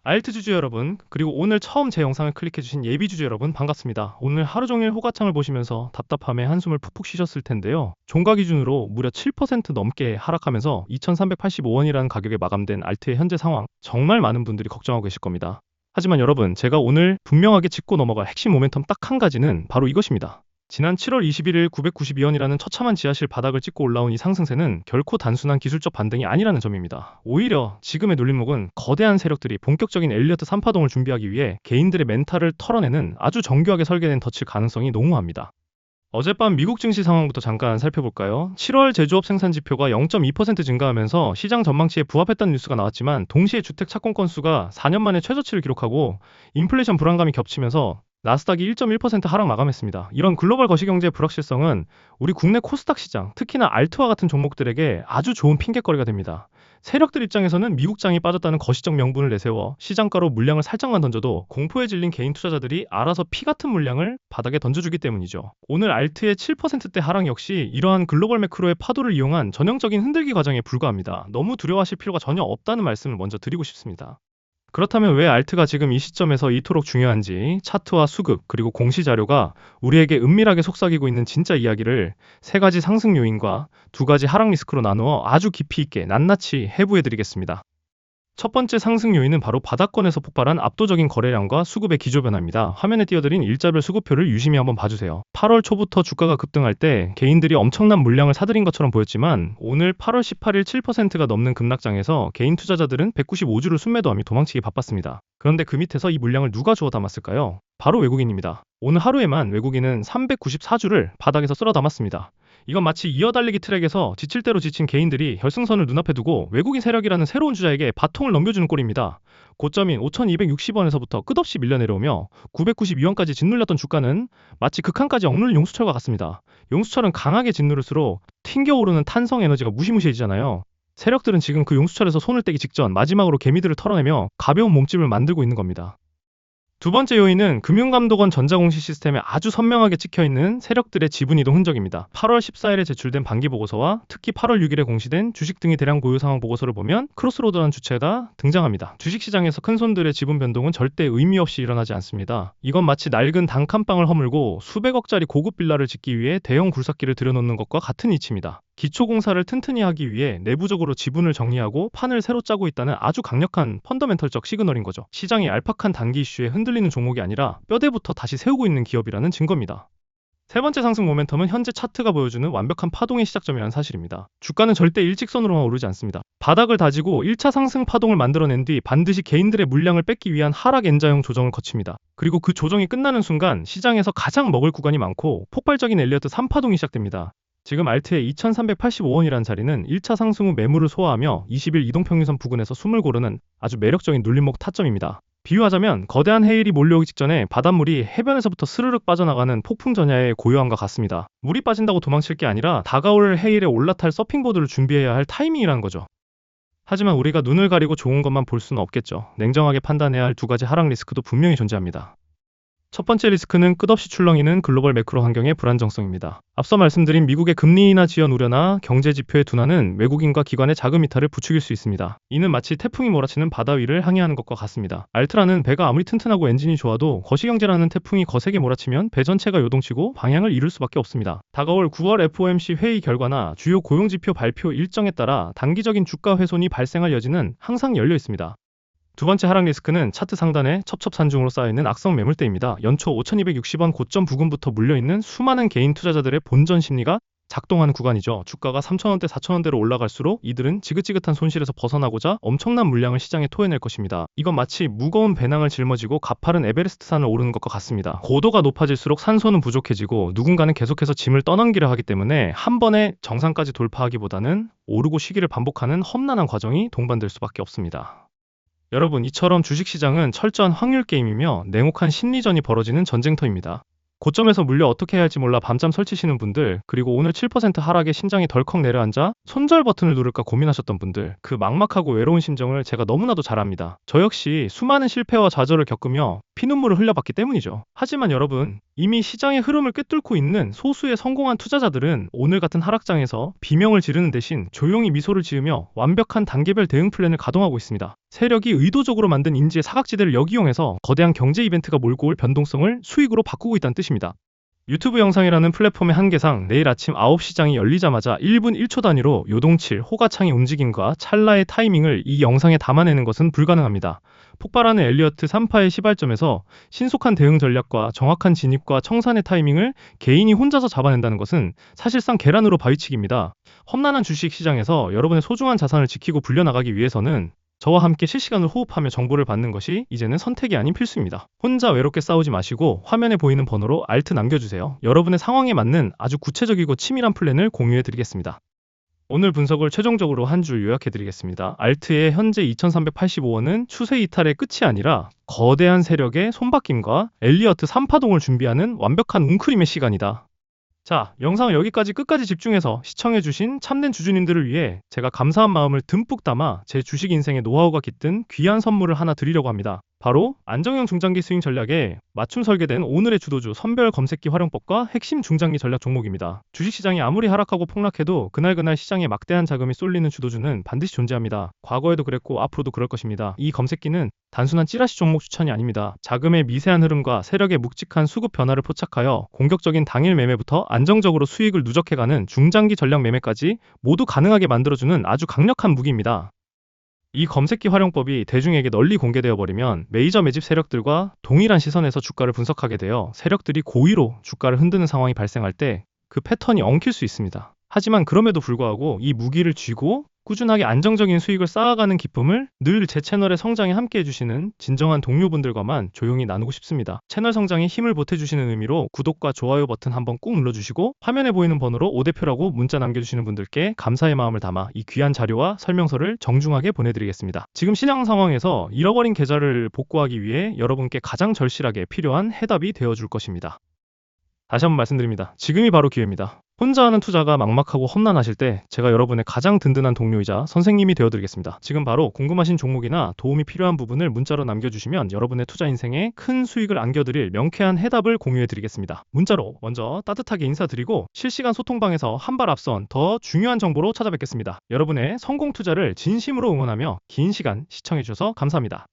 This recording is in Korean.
알트 주주 여러분, 그리고 오늘 처음 제 영상을 클릭해주신 예비 주주 여러분 반갑습니다. 오늘 하루 종일 호가창을 보시면서 답답함에 한숨을 푹푹 쉬셨을 텐데요. 종가 기준으로 무려 7% 넘게 하락하면서 2,385원이라는 가격에 마감된 알트의 현재 상황, 정말 많은 분들이 걱정하고 계실 겁니다. 하지만 여러분, 제가 오늘 분명하게 짚고 넘어갈 핵심 모멘텀 딱 한 가지는 바로 이것입니다. 지난 7월 21일 992원이라는 처참한 지하실 바닥을 찍고 올라온 이 상승세는 결코 단순한 기술적 반등이 아니라는 점입니다. 오히려 지금의 눌림목은 거대한 세력들이 본격적인 엘리어트 3파동을 준비하기 위해 개인들의 멘탈을 털어내는 아주 정교하게 설계된 덫일 가능성이 농후합니다. 어젯밤 미국 증시 상황부터 잠깐 살펴볼까요? 7월 제조업 생산 지표가 0.2% 증가하면서 시장 전망치에 부합했다는 뉴스가 나왔지만 동시에 주택 착공 건수가 4년 만에 최저치를 기록하고 인플레이션 불안감이 겹치면서 나스닥이 1.1% 하락 마감했습니다. 이런 글로벌 거시경제의 불확실성은 우리 국내 코스닥 시장, 특히나 알트와 같은 종목들에게 아주 좋은 핑곗거리가 됩니다. 세력들 입장에서는 미국장이 빠졌다는 거시적 명분을 내세워 시장가로 물량을 살짝만 던져도 공포에 질린 개인 투자자들이 알아서 피 같은 물량을 바닥에 던져주기 때문이죠. 오늘 알트의 7%대 하락 역시 이러한 글로벌 매크로의 파도를 이용한 전형적인 흔들기 과정에 불과합니다. 너무 두려워하실 필요가 전혀 없다는 말씀을 먼저 드리고 싶습니다. 그렇다면 왜 알트가 지금 이 시점에서 이토록 중요한지 차트와 수급 그리고 공시 자료가 우리에게 은밀하게 속삭이고 있는 진짜 이야기를 세 가지 상승 요인과 두 가지 하락 리스크로 나누어 아주 깊이 있게 낱낱이 해부해드리겠습니다. 첫 번째 상승 요인은 바로 바닥권에서 폭발한 압도적인 거래량과 수급의 기조 변화입니다. 화면에 띄워드린 일자별 수급표를 유심히 한번 봐주세요. 8월 초부터 주가가 급등할 때 개인들이 엄청난 물량을 사들인 것처럼 보였지만 오늘 8월 18일 7%가 넘는 급락장에서 개인 투자자들은 195주를 순매도하며 도망치기 바빴습니다. 그런데 그 밑에서 이 물량을 누가 주워 담았을까요? 바로 외국인입니다. 오늘 하루에만 외국인은 394주를 바닥에서 쓸어 담았습니다. 이건 마치 이어달리기 트랙에서 지칠 대로 지친 개인들이 결승선을 눈앞에 두고 외국인 세력이라는 새로운 주자에게 바통을 넘겨주는 꼴입니다. 고점인 5,260원에서부터 끝없이 밀려내려오며 992원까지 짓눌렸던 주가는 마치 극한까지 억누른 용수철과 같습니다. 용수철은 강하게 짓누를수록 튕겨오르는 탄성 에너지가 무시무시해지잖아요. 세력들은 지금 그 용수철에서 손을 떼기 직전 마지막으로 개미들을 털어내며 가벼운 몸집을 만들고 있는 겁니다. 두 번째 요인은 금융감독원 전자공시 시스템에 아주 선명하게 찍혀있는 세력들의 지분이동 흔적입니다. 8월 14일에 제출된 반기보고서와 특히 8월 6일에 공시된 주식 등의 대량 보유 상황 보고서를 보면 크로스로드라는 주체가 등장합니다. 주식시장에서 큰손들의 지분 변동은 절대 의미 없이 일어나지 않습니다. 이건 마치 낡은 단칸방을 허물고 수백억짜리 고급 빌라를 짓기 위해 대형 굴삭기를 들여놓는 것과 같은 이치입니다. 기초공사를 튼튼히 하기 위해 내부적으로 지분을 정리하고 판을 새로 짜고 있다는 아주 강력한 펀더멘털적 시그널인 거죠. 시장이 얄팍한 단기 이슈에 흔들리는 종목이 아니라 뼈대부터 다시 세우고 있는 기업이라는 증거입니다. 세 번째 상승 모멘텀은 현재 차트가 보여주는 완벽한 파동의 시작점이라는 사실입니다. 주가는 절대 일직선으로만 오르지 않습니다. 바닥을 다지고 1차 상승 파동을 만들어낸 뒤 반드시 개인들의 물량을 뺏기 위한 하락 N자형 조정을 거칩니다. 그리고 그 조정이 끝나는 순간 시장에서 가장 먹을 구간이 많고 폭발적인 엘리어트 3파동이 시작됩니다. 지금 알트의 2,385원이라는 자리는 1차 상승 후 매물을 소화하며 20일 이동평균선 부근에서 숨을 고르는 아주 매력적인 눌림목 타점입니다. 비유하자면 거대한 해일이 몰려오기 직전에 바닷물이 해변에서부터 스르륵 빠져나가는 폭풍전야의 고요함과 같습니다. 물이 빠진다고 도망칠 게 아니라 다가올 해일에 올라탈 서핑보드를 준비해야 할 타이밍이라는 거죠. 하지만 우리가 눈을 가리고 좋은 것만 볼 수는 없겠죠. 냉정하게 판단해야 할 두 가지 하락 리스크도 분명히 존재합니다. 첫 번째 리스크는 끝없이 출렁이는 글로벌 매크로 환경의 불안정성입니다. 앞서 말씀드린 미국의 금리 인하 지연 우려나 경제 지표의 둔화는 외국인과 기관의 자금 이탈을 부추길 수 있습니다. 이는 마치 태풍이 몰아치는 바다 위를 항해하는 것과 같습니다. 알트라는 배가 아무리 튼튼하고 엔진이 좋아도 거시경제라는 태풍이 거세게 몰아치면 배 전체가 요동치고 방향을 잃을 수밖에 없습니다. 다가올 9월 FOMC 회의 결과나 주요 고용지표 발표 일정에 따라 단기적인 주가 훼손이 발생할 여지는 항상 열려 있습니다. 두 번째 하락 리스크는 차트 상단에 첩첩산중으로 쌓여있는 악성 매물대입니다. 연초 5,260원 고점 부근부터 물려있는 수많은 개인 투자자들의 본전 심리가 작동하는 구간이죠. 주가가 3,000원대, 4,000원대로 올라갈수록 이들은 지긋지긋한 손실에서 벗어나고자 엄청난 물량을 시장에 토해낼 것입니다. 이건 마치 무거운 배낭을 짊어지고 가파른 에베레스트 산을 오르는 것과 같습니다. 고도가 높아질수록 산소는 부족해지고 누군가는 계속해서 짐을 떠넘기려 하기 때문에 한 번에 정상까지 돌파하기보다는 오르고 쉬기를 반복하는 험난한 과정이 동반될 수밖에 없습니다. 여러분, 이처럼 주식시장은 철저한 확률 게임이며 냉혹한 심리전이 벌어지는 전쟁터입니다. 고점에서 물려 어떻게 해야 할지 몰라 밤잠 설치시는 분들, 그리고 오늘 7% 하락에 심장이 덜컥 내려앉아 손절 버튼을 누를까 고민하셨던 분들, 그 막막하고 외로운 심정을 제가 너무나도 잘 압니다. 저 역시 수많은 실패와 좌절을 겪으며 피눈물을 흘려봤기 때문이죠. 하지만 여러분, 이미 시장의 흐름을 꿰뚫고 있는 소수의 성공한 투자자들은 오늘 같은 하락장에서 비명을 지르는 대신 조용히 미소를 지으며 완벽한 단계별 대응 플랜을 가동하고 있습니다. 세력이 의도적으로 만든 인지의 사각지대를 역이용해서 거대한 경제 이벤트가 몰고 올 변동성을 수익으로 바꾸고 있다는 뜻입니다. 유튜브 영상이라는 플랫폼의 한계상 내일 아침 9시장이 열리자마자 1분 1초 단위로 요동칠 호가창의 움직임과 찰나의 타이밍을 이 영상에 담아내는 것은 불가능합니다. 폭발하는 엘리어트 3파의 시발점에서 신속한 대응 전략과 정확한 진입과 청산의 타이밍을 개인이 혼자서 잡아낸다는 것은 사실상 계란으로 바위치기입니다. 험난한 주식 시장에서 여러분의 소중한 자산을 지키고 불려나가기 위해서는 저와 함께 실시간으로 호흡하며 정보를 받는 것이 이제는 선택이 아닌 필수입니다. 혼자 외롭게 싸우지 마시고 화면에 보이는 번호로 알트 남겨주세요. 여러분의 상황에 맞는 아주 구체적이고 치밀한 플랜을 공유해드리겠습니다. 오늘 분석을 최종적으로 한 줄 요약해드리겠습니다. 알트의 현재 2385원은 추세 이탈의 끝이 아니라 거대한 세력의 손바뀜과 엘리어트 3파동을 준비하는 완벽한 웅크림의 시간이다. 자, 영상을 여기까지 끝까지 집중해서 시청해주신 참된 주주님들을 위해 제가 감사한 마음을 듬뿍 담아 제 주식 인생의 노하우가 깃든 귀한 선물을 하나 드리려고 합니다. 바로 안정형 중장기 스윙 전략에 맞춤 설계된 오늘의 주도주 선별 검색기 활용법과 핵심 중장기 전략 종목입니다. 주식시장이 아무리 하락하고 폭락해도 그날그날 시장에 막대한 자금이 쏠리는 주도주는 반드시 존재합니다. 과거에도 그랬고 앞으로도 그럴 것입니다. 이 검색기는 단순한 찌라시 종목 추천이 아닙니다. 자금의 미세한 흐름과 세력의 묵직한 수급 변화를 포착하여 공격적인 당일 매매부터 안정적으로 수익을 누적해가는 중장기 전략 매매까지 모두 가능하게 만들어주는 아주 강력한 무기입니다. 이 검색기 활용법이 대중에게 널리 공개되어 버리면 메이저 매집 세력들과 동일한 시선에서 주가를 분석하게 되어 세력들이 고의로 주가를 흔드는 상황이 발생할 때 그 패턴이 엉킬 수 있습니다. 하지만 그럼에도 불구하고 이 무기를 쥐고 꾸준하게 안정적인 수익을 쌓아가는 기쁨을 늘 제 채널의 성장에 함께 해주시는 진정한 동료분들과만 조용히 나누고 싶습니다. 채널 성장에 힘을 보태주시는 의미로 구독과 좋아요 버튼 한번 꾹 눌러주시고 화면에 보이는 번호로 5대표라고 문자 남겨주시는 분들께 감사의 마음을 담아 이 귀한 자료와 설명서를 정중하게 보내드리겠습니다. 지금 시장 상황에서 잃어버린 계좌를 복구하기 위해 여러분께 가장 절실하게 필요한 해답이 되어줄 것입니다. 다시 한번 말씀드립니다. 지금이 바로 기회입니다. 혼자 하는 투자가 막막하고 험난하실 때 제가 여러분의 가장 든든한 동료이자 선생님이 되어드리겠습니다. 지금 바로 궁금하신 종목이나 도움이 필요한 부분을 문자로 남겨주시면 여러분의 투자 인생에 큰 수익을 안겨드릴 명쾌한 해답을 공유해드리겠습니다. 문자로 먼저 따뜻하게 인사드리고 실시간 소통방에서 한 발 앞선 더 중요한 정보로 찾아뵙겠습니다. 여러분의 성공 투자를 진심으로 응원하며 긴 시간 시청해주셔서 감사합니다.